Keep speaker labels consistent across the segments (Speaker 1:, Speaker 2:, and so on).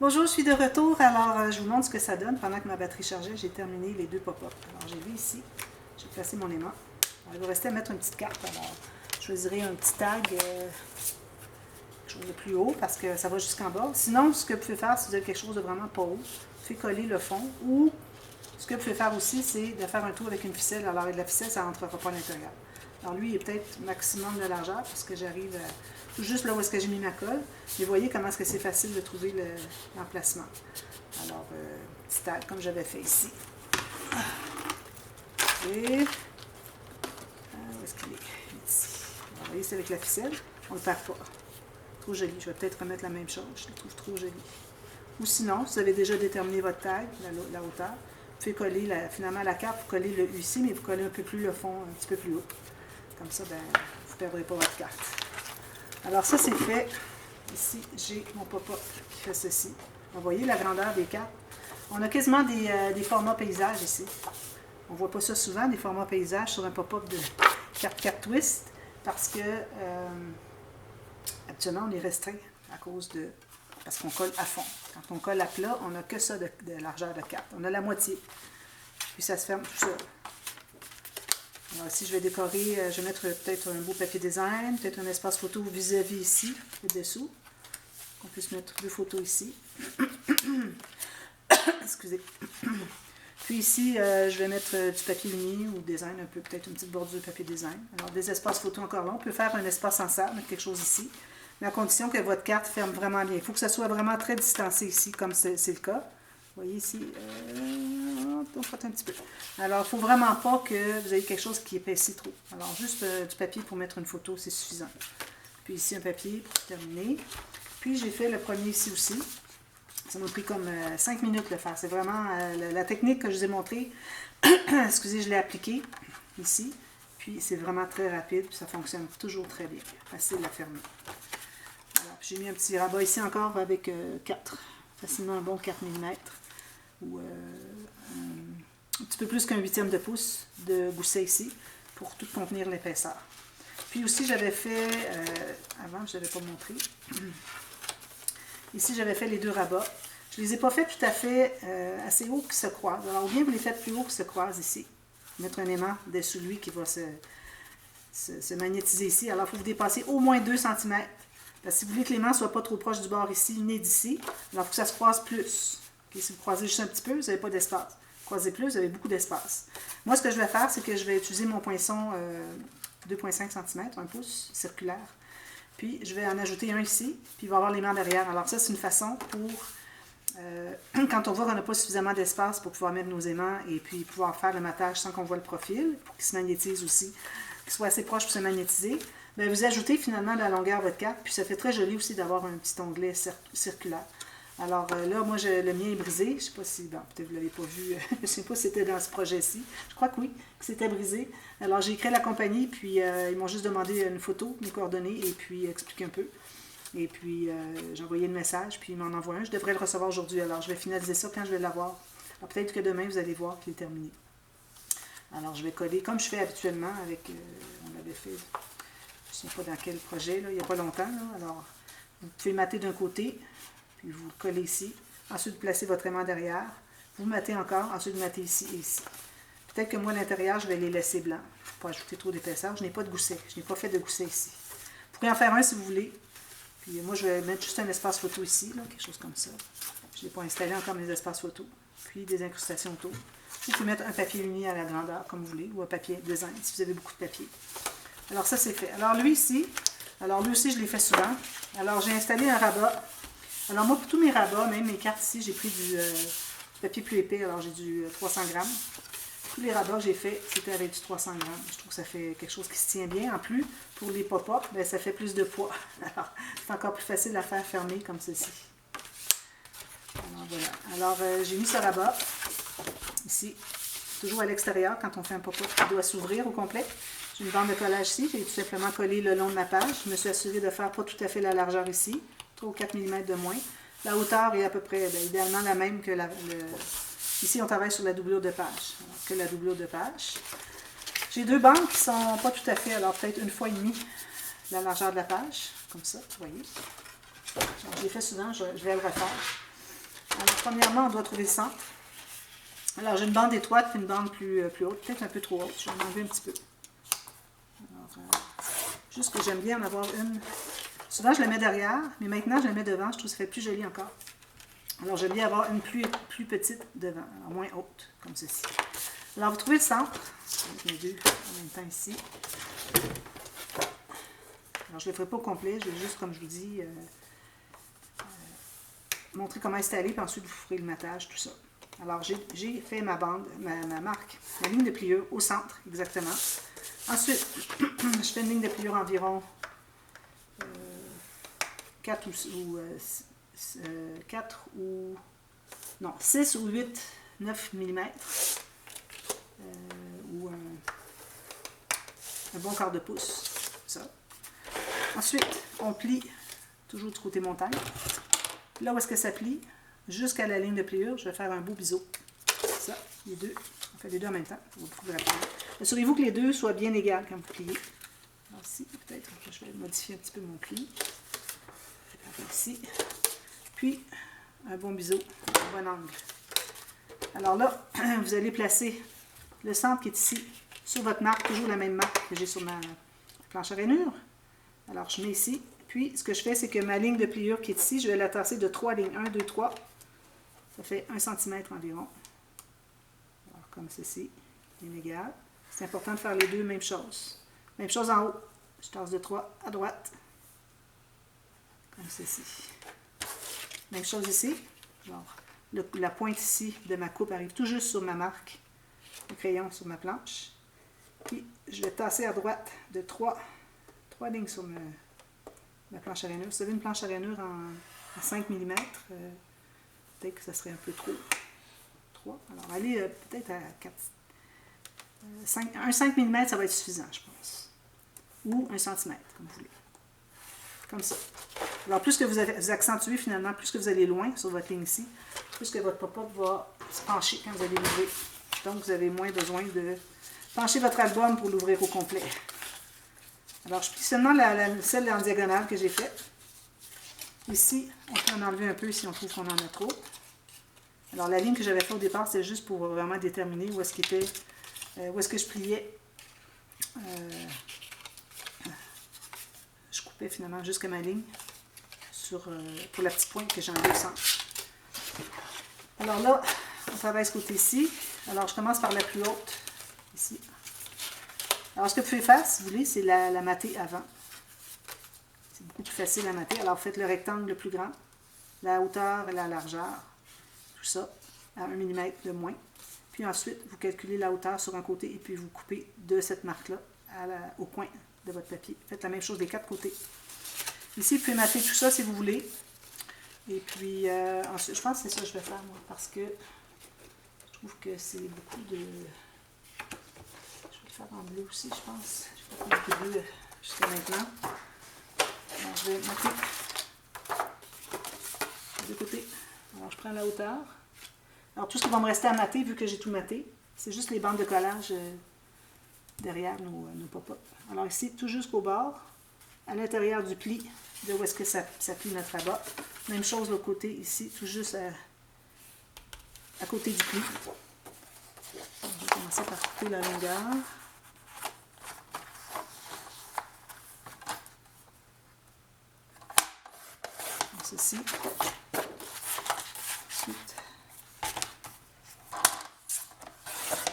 Speaker 1: Bonjour, je suis de retour. Alors, je vous montre ce que ça donne. Pendant que ma batterie chargeait, j'ai terminé les deux pop-up. Alors, j'ai vu ici, j'ai placé mon aimant. Alors, il va rester à mettre une petite carte. Alors, je choisirai un petit tag, quelque chose de plus haut, parce que ça va jusqu'en bas. Sinon, ce que vous pouvez faire, si vous avez quelque chose de vraiment pas haut, vous pouvez coller le fond. Ou, ce que vous pouvez faire aussi, c'est de faire un tour avec une ficelle. Alors, avec la ficelle, ça ne rentrera pas à l'intérieur. Alors, lui, il est peut-être maximum de largeur, parce que j'arrive tout juste là où est-ce que j'ai mis ma colle. Mais voyez comment est-ce que c'est facile de trouver l'emplacement. Alors, petit tag, comme j'avais fait ici. Et, où est-ce qu'il est? Ici. Alors, vous voyez, c'est avec la ficelle. On ne le perd pas. Trop joli. Je vais peut-être remettre la même chose. Je le trouve trop joli. Ou sinon, si vous avez déjà déterminé votre tag, la hauteur, vous pouvez coller, finalement, la carte, vous collez le U ici, mais vous collez un peu plus le fond, un petit peu plus haut. Comme ça, ben, vous ne perdrez pas votre carte. Alors ça, c'est fait. Ici, j'ai mon pop-up qui fait ceci. Vous voyez la grandeur des cartes. On a quasiment des formats paysages ici. On ne voit pas ça souvent, des formats paysages sur un pop-up de carte twist, parce que habituellement, on est restreint à cause de... parce qu'on colle à fond. Quand on colle à plat, on n'a que ça de largeur de carte. On a la moitié. Puis ça se ferme tout seul. Alors ici, je vais décorer, je vais mettre peut-être un beau papier design, peut-être un espace photo vis-à-vis ici, le dessous. On puisse mettre deux photos ici. Excusez. Puis ici, je vais mettre du papier uni ou design, un peu, peut-être une petite bordure de papier design. Alors des espaces photo encore là. On peut faire un espace en salle, mettre quelque chose ici, mais à condition que votre carte ferme vraiment bien. Il faut que ça soit vraiment très distancé ici, comme c'est le cas. Vous voyez ici, on frotte un petit peu. Alors, il ne faut vraiment pas que vous ayez quelque chose qui épaissit trop. Alors, juste du papier pour mettre une photo, c'est suffisant. Puis ici, un papier pour terminer. Puis, j'ai fait le premier ici aussi. Ça m'a pris comme 5 minutes de le faire. C'est vraiment la technique que je vous ai montrée. Excusez, je l'ai appliquée ici. Puis, c'est vraiment très rapide. Puis, ça fonctionne toujours très bien. Facile à fermer. Alors, j'ai mis un petit rabat ici encore avec 4. Facilement un bon 4 mm. Ou un petit peu plus qu'un huitième de pouce de gousset ici pour tout contenir l'épaisseur. Puis aussi, j'avais fait, avant, je ne l'avais pas montré, ici, j'avais fait les deux rabats. Je ne les ai pas fait tout à fait assez haut qu'ils se croisent. Alors, ou bien vous les faites plus haut qu'ils se croisent ici. Mettre un aimant dessous lui qui va se magnétiser ici. Alors, il faut vous dépasser au moins 2 cm. Parce que si vous voulez que l'aimant ne soit pas trop proche du bord ici, né d'ici, alors il faut que ça se croise plus. Okay, si vous croisez juste un petit peu, vous n'avez pas d'espace. Croisez plus, vous avez beaucoup d'espace. Moi, ce que je vais faire, c'est que je vais utiliser mon poinçon 2,5 cm, un pouce circulaire. Puis, je vais en ajouter un ici, puis il va y avoir l'aimant derrière. Alors ça, c'est une façon pour, quand on voit qu'on n'a pas suffisamment d'espace pour pouvoir mettre nos aimants et puis pouvoir faire le matage sans qu'on voit le profil, pour qu'il se magnétise aussi, qu'il soit assez proche pour se magnétiser, bien, vous ajoutez finalement la longueur de votre carte, puis ça fait très joli aussi d'avoir un petit onglet circulaire. Alors là, moi, le mien est brisé. Je ne sais pas si, bon, peut-être vous ne l'avez pas vu, je ne sais pas si c'était dans ce projet-ci. Je crois que oui, que c'était brisé. Alors, j'ai écrit à la compagnie, puis ils m'ont juste demandé une photo, mes coordonnées, et puis expliqué un peu. Et puis, j'ai envoyé le message, puis ils m'en envoient un. Je devrais le recevoir aujourd'hui. Alors, je vais finaliser ça quand je vais l'avoir. Alors, peut-être que demain, vous allez voir qu'il est terminé. Alors, je vais coller comme je fais habituellement avec, on l'avait fait, je ne sais pas dans quel projet, là, il n'y a pas longtemps. Là. Alors, vous pouvez mater d'un côté, puis vous le collez ici. Ensuite, vous placez votre aimant derrière. Vous matez encore. Ensuite, vous matez ici et ici. Peut-être que moi, à l'intérieur, je vais les laisser blancs. Pour pas ajouter trop d'épaisseur. Je n'ai pas de gousset. Je n'ai pas fait de gousset ici. Vous pouvez en faire un si vous voulez. Puis moi, je vais mettre juste un espace photo ici. Là, quelque chose comme ça. Je n'ai pas installé encore mes espaces photo. Puis des incrustations autour. Vous pouvez mettre un papier uni à la grandeur, comme vous voulez. Ou un papier design, si vous avez beaucoup de papier. Alors ça, c'est fait. Alors lui ici, lui aussi, je l'ai fait souvent. Alors j'ai installé un rabat. Alors moi, pour tous mes rabats, même mes cartes ici, j'ai pris du papier plus épais, alors j'ai du 300 grammes. Tous les rabats que j'ai fait, c'était avec du 300 grammes. Je trouve que ça fait quelque chose qui se tient bien. En plus, pour les pop-up, ben, ça fait plus de poids. Alors, c'est encore plus facile à faire fermer comme ceci. Alors voilà. Alors, j'ai mis ce rabat ici, toujours à l'extérieur, quand on fait un pop-up, il doit s'ouvrir au complet. J'ai une bande de collage ici, j'ai tout simplement collé le long de ma page. Je me suis assurée de faire pas tout à fait la largeur ici. 3 ou 4 mm de moins. La hauteur est à peu près, bien, idéalement la même que ici, on travaille sur la doublure de page. Alors, que la doublure de page. J'ai deux bandes qui ne sont pas tout à fait, alors peut-être une fois et demie la largeur de la page, comme ça, vous voyez. Je l'ai fait souvent, je vais le refaire. Alors, premièrement, on doit trouver le centre. Alors, j'ai une bande étroite et une bande plus haute, peut-être un peu trop haute. Je vais en enlever un petit peu. Alors, juste que j'aime bien en avoir une. Souvent, je la mets derrière, mais maintenant, je la mets devant. Je trouve que ça fait plus joli encore. Alors, j'aime bien avoir une plus petite devant, alors moins haute, comme ceci. Alors, vous trouvez le centre. Je vais mettre mes deux en même temps ici. Alors, je ne le ferai pas au complet. Je vais juste, comme je vous dis, montrer comment installer, puis ensuite, vous ferez le matage, tout ça. Alors, j'ai fait ma bande, ma marque, ma ligne de pliure au centre, exactement. Ensuite, je fais une ligne de pliure environ 4 ou non, 6 ou 8, 9 mm. Ou un bon quart de pouce. Ça. Ensuite, on plie toujours du côté montagne. Là où est-ce que ça plie, jusqu'à la ligne de pliure, je vais faire un beau biseau. Ça, les deux. On fait les deux en même temps. Vous pouvez assurez-vous que les deux soient bien égales quand vous pliez. Alors ici, peut-être que je vais modifier un petit peu mon pli. Ici. Puis, un bon biseau, un bon angle. Alors là, vous allez placer le centre qui est ici sur votre marque, toujours la même marque que j'ai sur ma planche à rainure. Alors, je mets ici. Puis, ce que je fais, c'est que ma ligne de pliure qui est ici, je vais la tasser de 3 lignes. 1, 2, 3. Ça fait 1 cm environ. Alors, comme ceci, inégal. C'est important de faire les deux mêmes choses. Même chose en haut. Je tasse de 3 à droite. Comme ceci. Même chose ici. Genre, la pointe ici de ma coupe arrive tout juste sur ma marque. Le crayon sur ma planche. Puis, je vais tasser à droite de 3 lignes sur ma planche à rainure. Vous avez une planche à rainure à 5 mm. Peut-être que ça serait un peu trop. 3. Alors, allez peut-être à 4. 5 mm, ça va être suffisant, je pense. Ou 1 cm, comme vous voulez. Comme ça. Alors, plus que vous accentuez finalement, plus que vous allez loin sur votre ligne ici, plus que votre pop-up va se pencher quand vous allez l'ouvrir. Donc, vous avez moins besoin de pencher votre album pour l'ouvrir au complet. Alors, je plie seulement celle en diagonale que j'ai faite. Ici, on peut en enlever un peu si on trouve qu'on en a trop. Alors, la ligne que j'avais faite au départ, c'est juste pour vraiment déterminer où est-ce que je pliais. Je coupais finalement jusqu'à ma ligne pour la petite pointe que j'ai enlevée au centre. Alors là, on travaille ce côté-ci. Alors, je commence par la plus haute, ici. Alors, ce que vous pouvez faire, si vous voulez, c'est la mater avant. C'est beaucoup plus facile à mater. Alors, faites le rectangle le plus grand, la hauteur et la largeur, tout ça, à 1 mm de moins. Puis ensuite, vous calculez la hauteur sur un côté et puis vous coupez de cette marque-là au coin de votre papier. Faites la même chose des 4 côtés. Ici, vous pouvez mater tout ça si vous voulez. Et puis, ensuite, je pense que c'est ça que je vais faire, moi, parce que je trouve que c'est beaucoup de... Je vais le faire en bleu aussi, je pense. Je vais faire un peu bleu jusqu'à maintenant. Alors, je vais mater les deux côtés. Alors, je prends la hauteur. Alors, tout ce qui va me rester à mater, vu que j'ai tout maté, c'est juste les bandes de collage derrière nos pop-up. Alors ici, tout jusqu'au bord, à l'intérieur du pli, de où est-ce que ça plie notre rabat. Même chose de l'autre côté, ici, tout juste à côté du pli. Donc, je vais commencer par couper la longueur. Comme ceci. Ensuite,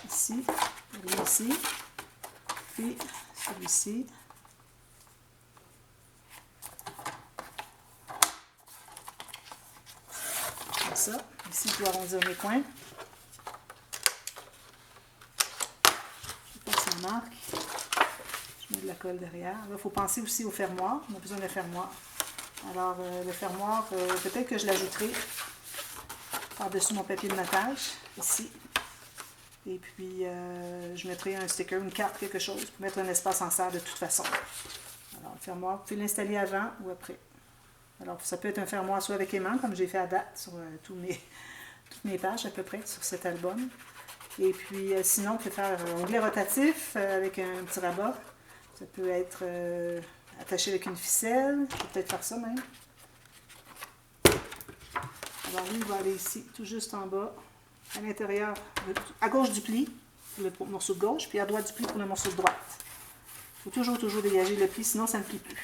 Speaker 1: ici, ici, puis celui-ci. Comme ça. Ici, je dois arrondir mes coins. Je passe la marque. Je mets de la colle derrière. Là, il faut penser aussi au fermoir. On a besoin de fermoir. Alors, le fermoir, peut-être que je l'ajouterai par-dessus mon papier de matage, ici. Et puis, je mettrai un sticker, une carte, quelque chose, pour mettre un espace en serre de toute façon. Alors, le fermoir, vous pouvez l'installer avant ou après. Alors, ça peut être un fermoir soit avec aimant, comme j'ai fait à date sur toutes mes pages à peu près, sur cet album. Et puis, sinon, on peut faire un onglet rotatif avec un petit rabat. Ça peut être attaché avec une ficelle. Je vais peut-être faire ça même. Alors lui, il va aller ici, tout juste en bas, à l'intérieur, à gauche du pli, pour le morceau de gauche, puis à droite du pli pour le morceau de droite. Il faut toujours dégager le pli, sinon ça ne plie plus.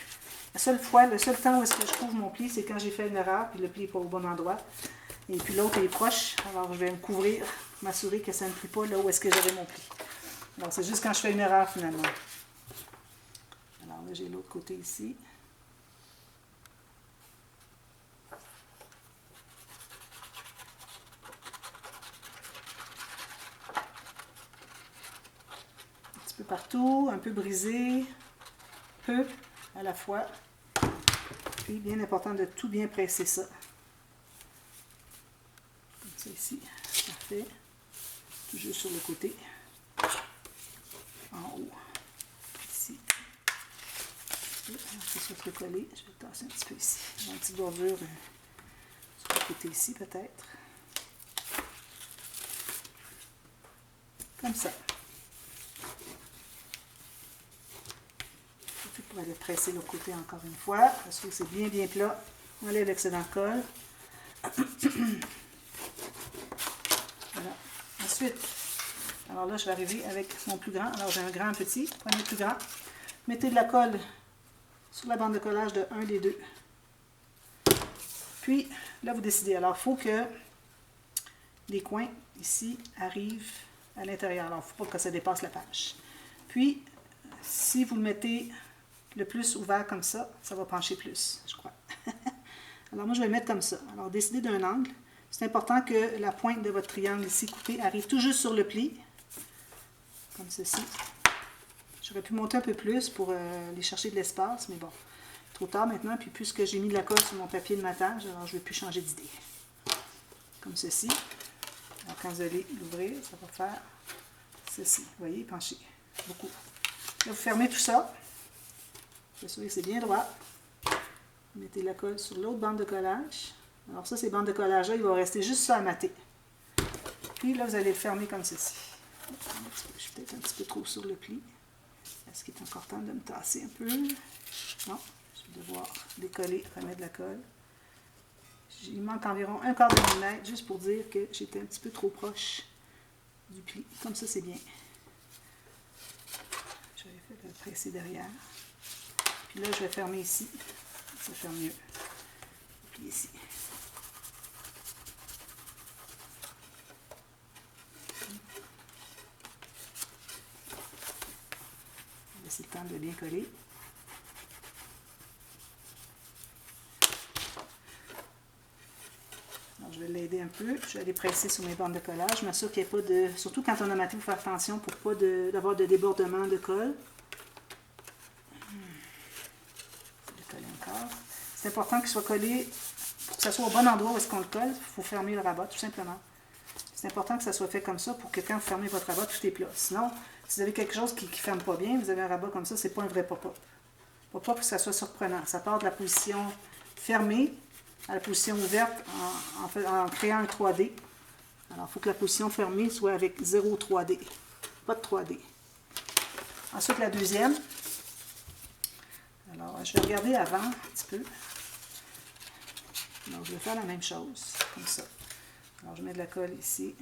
Speaker 1: Le seul temps où est-ce que je trouve mon pli, c'est quand j'ai fait une erreur, puis le pli n'est pas au bon endroit. Et puis l'autre est proche, alors je vais me couvrir, m'assurer que ça ne plie pas là où est-ce que j'avais mon pli. Alors c'est juste quand je fais une erreur finalement. Alors là, j'ai l'autre côté ici. Un petit peu partout, un peu brisé, peu à la fois. Puis bien important de tout bien presser ça. Comme ça ici, parfait. Toujours sur le côté. En haut. Ici. Ça soit trop collé. Je vais tasser un petit peu ici. J'ai une petite bordure sur le côté ici peut-être. Comme ça. On va aller presser l'autre côté encore une fois. Parce que c'est bien plat. On enlève l'excédent de colle. Voilà. Ensuite, alors là, je vais arriver avec mon plus grand. Alors, j'ai un grand, un petit. Prenez le plus grand. Mettez de la colle sur la bande de collage de un des deux. Puis, là, vous décidez. Alors, il faut que les coins, ici, arrivent à l'intérieur. Alors, il ne faut pas que ça dépasse la page. Puis, si vous le mettez le plus ouvert comme ça va pencher plus, je crois. Alors, moi, je vais le mettre comme ça. Alors, décidez d'un angle. C'est important que la pointe de votre triangle ici coupé arrive tout juste sur le pli. Comme ceci. J'aurais pu monter un peu plus pour aller chercher de l'espace, mais bon, trop tard maintenant. Puis puisque j'ai mis de la colle sur mon papier de matage, alors je ne vais plus changer d'idée. Comme ceci. Alors quand vous allez l'ouvrir, ça va faire ceci. Vous voyez, pencher. Beaucoup. Là, vous fermez tout ça. Vous assurez que c'est bien droit. Vous mettez la colle sur l'autre bande de collage. Alors ça, ces bandes de collage-là, il va rester juste ça à mater. Puis là, vous allez le fermer comme ceci. Je suis peut-être un petit peu trop sur le pli. Est-ce qu'il est encore temps de me tasser un peu? Non. Je vais devoir décoller, remettre de la colle. Il manque environ un quart de millimètre, juste pour dire que j'étais un petit peu trop proche du pli. Comme ça, c'est bien. Je vais faire le presser derrière. Puis là, je vais fermer ici. Ça ferme mieux. Puis ici. Laissez le temps de bien coller. Alors, je vais l'aider un peu. Je vais aller presser sur mes bandes de collage. Je m'assure qu'il n'y ait pas de... Surtout quand on a maté, il faut faire attention pour pas d'avoir de débordement de colle. Je vais coller encore. C'est important qu'il soit collé pour que ça soit au bon endroit où est-ce qu'on le colle. Il faut fermer le rabat, tout simplement. C'est important que ça soit fait comme ça pour que quand vous fermez votre rabat, tout est plat. Sinon, si vous avez quelque chose qui ne ferme pas bien, vous avez un rabat comme ça, c'est pas un vrai pop-up. Pop-up pour que ça soit surprenant. Ça part de la position fermée à la position ouverte en créant un 3D. Alors, il faut que la position fermée soit avec 0 3D. Pas de 3D. Ensuite, la deuxième. Alors, je vais regarder avant un petit peu. Donc, je vais faire la même chose, comme ça. Alors, je mets de la colle ici.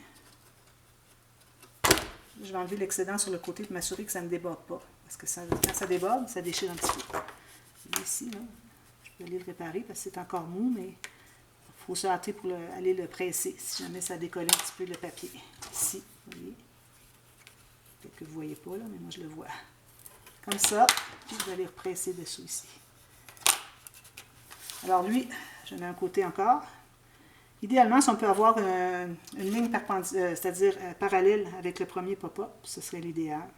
Speaker 1: Je vais enlever l'excédent sur le côté pour m'assurer que ça ne déborde pas. Parce que quand ça déborde, ça déchire un petit peu. Et ici, là, je peux aller le réparer parce que c'est encore mou, mais il faut se hâter pour aller le presser si jamais ça décolle un petit peu le papier. Ici, vous voyez. Peut-être que vous ne voyez pas, là, mais moi je le vois. Comme ça, puis je vais aller represser dessous ici. Alors lui, je mets un côté encore. Idéalement, si on peut avoir une ligne perpendiculaire, c'est-à-dire parallèle avec le premier pop-up, ce serait l'idéal.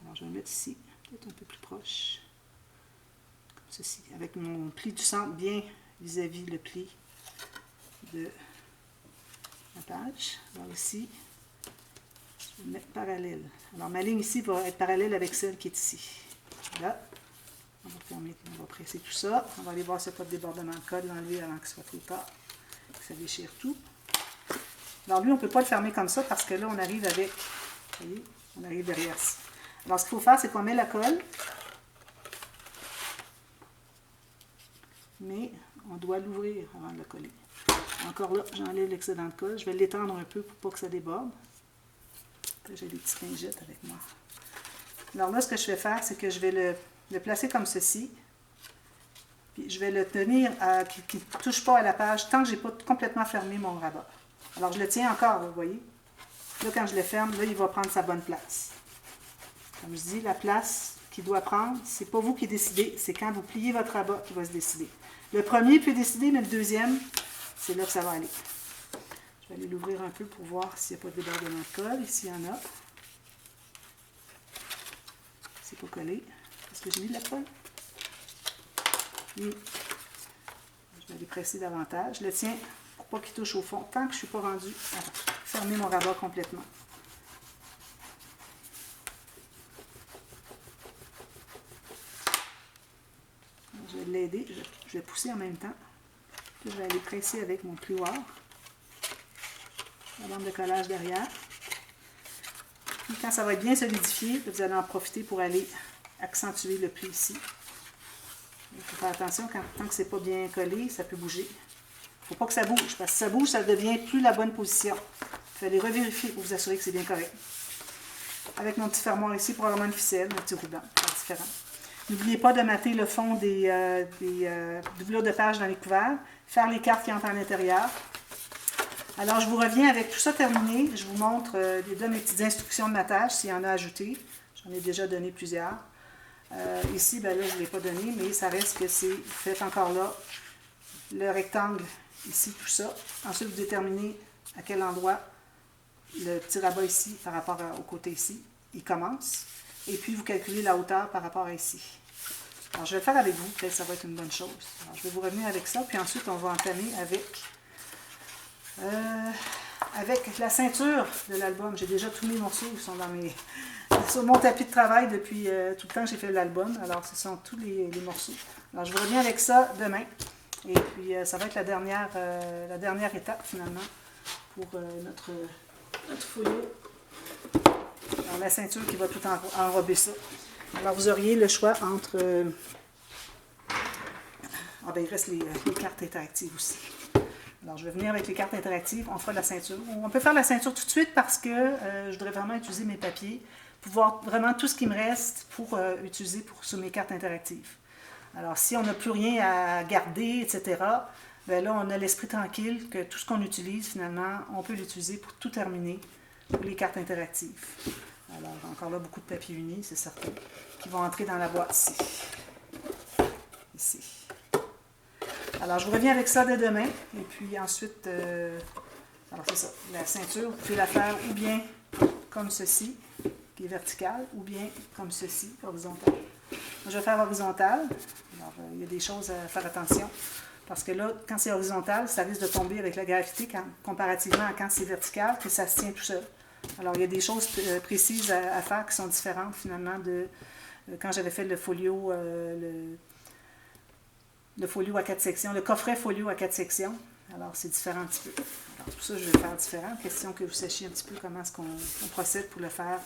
Speaker 1: Alors, je vais le mettre ici, peut-être un peu plus proche. Comme ceci, avec mon pli du centre bien vis-à-vis le pli de la page. Alors ici, je vais le mettre parallèle. Alors, ma ligne ici va être parallèle avec celle qui est ici. Là, on va fermer, on va presser tout ça. On va aller voir s'il n'y a pas de débordement de colle, l'enlever avant que ce soit trop tard. Ça déchire tout. Alors lui, on ne peut pas le fermer comme ça parce que là, on arrive avec, vous voyez, on arrive derrière ça. Alors ce qu'il faut faire, c'est qu'on met la colle, mais on doit l'ouvrir avant de la coller. Encore là, j'enlève l'excédent de colle. Je vais l'étendre un peu pour pas que ça déborde. J'ai des petites lingettes avec moi. Alors là, ce que je vais faire, c'est que je vais le placer comme ceci. Puis je vais le tenir qu'il ne touche pas à la page tant que je n'ai pas complètement fermé mon rabat. Alors je le tiens encore, vous voyez. Là, quand je le ferme, là, il va prendre sa bonne place. Comme je dis, la place qu'il doit prendre, c'est pas vous qui décidez, c'est quand vous pliez votre rabat qui va se décider. Le premier peut décider, mais le deuxième, c'est là que ça va aller. Je vais aller l'ouvrir un peu pour voir s'il n'y a pas de débordement de colle. Ici, il y en a. C'est pas collé. Est-ce que j'ai mis de la colle? Oui. Je vais aller presser davantage. Je le tiens pour pas qu'il touche au fond, tant que je ne suis pas rendue à fermer mon rabat complètement. Je vais l'aider. Je vais pousser en même temps. Puis je vais aller presser avec mon plioir. La bande de collage derrière. Puis quand ça va être bien solidifié, vous allez en profiter pour aller accentuer le pli ici. Il faut faire attention, tant que c'est pas bien collé, ça peut bouger. Il ne faut pas que ça bouge, parce que si ça bouge, ça devient plus la bonne position. Il faut aller revérifier pour vous assurer que c'est bien correct. Avec mon petit fermoir ici, probablement une ficelle, un petit ruban, c'est différent. N'oubliez pas de mater le fond des doublures de page dans les couverts, faire les cartes qui entrent à l'intérieur. Alors, je vous reviens avec tout ça terminé. Je vous montre mes petites instructions de matage, s'il y en a ajoutées. J'en ai déjà donné plusieurs. Ici, ben là, je ne l'ai pas donné, mais ça reste que c'est, vous faites encore là le rectangle, ici, tout ça. Ensuite, vous déterminez à quel endroit le petit rabat ici, par rapport au côté ici, il commence. Et puis, vous calculez la hauteur par rapport à ici. Alors, je vais le faire avec vous, peut-être que ça va être une bonne chose. Alors, je vais vous revenir avec ça, puis ensuite, on va entamer avec la ceinture de l'album. J'ai déjà tous mes morceaux qui sont sur mon tapis de travail depuis tout le temps que j'ai fait l'album. Alors, ce sont tous les morceaux. Alors, je vous reviens avec ça demain. Et puis, ça va être la dernière étape, finalement, pour notre folio. Alors, la ceinture qui va tout enrober ça. Alors, vous auriez le choix entre... il reste les cartes interactives aussi. Alors, je vais venir avec les cartes interactives. On fera la ceinture. On peut faire la ceinture tout de suite parce que je voudrais vraiment utiliser mes papiers pour voir vraiment tout ce qui me reste pour utiliser sur mes cartes interactives. Alors, si on n'a plus rien à garder, etc., bien là, on a l'esprit tranquille que tout ce qu'on utilise, finalement, on peut l'utiliser pour tout terminer pour les cartes interactives. Alors, encore là, beaucoup de papier uni, c'est certain, qui vont entrer dans la boîte ici. Ici. Alors, je vous reviens avec ça dès demain. Et puis ensuite, alors c'est ça, la ceinture, vous pouvez la faire ou bien comme ceci, qui est verticale, ou bien comme ceci, horizontal. Moi, je vais faire horizontal. Alors, il y a des choses à faire attention. Parce que là, quand c'est horizontal, ça risque de tomber avec la gravité comparativement à quand c'est vertical, que ça se tient tout seul. Alors, il y a des choses précises à faire qui sont différentes finalement de quand j'avais fait le folio, le folio à 4 sections, le coffret folio à 4 sections. Alors, c'est différent un petit peu. Alors, pour ça, je vais le faire différent. Question que vous sachiez un petit peu comment est-ce qu'on procède pour le faire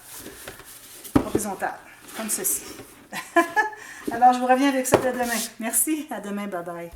Speaker 1: horizontal, comme ceci. Alors, je vous reviens avec ça dès demain. Merci, à demain, bye bye.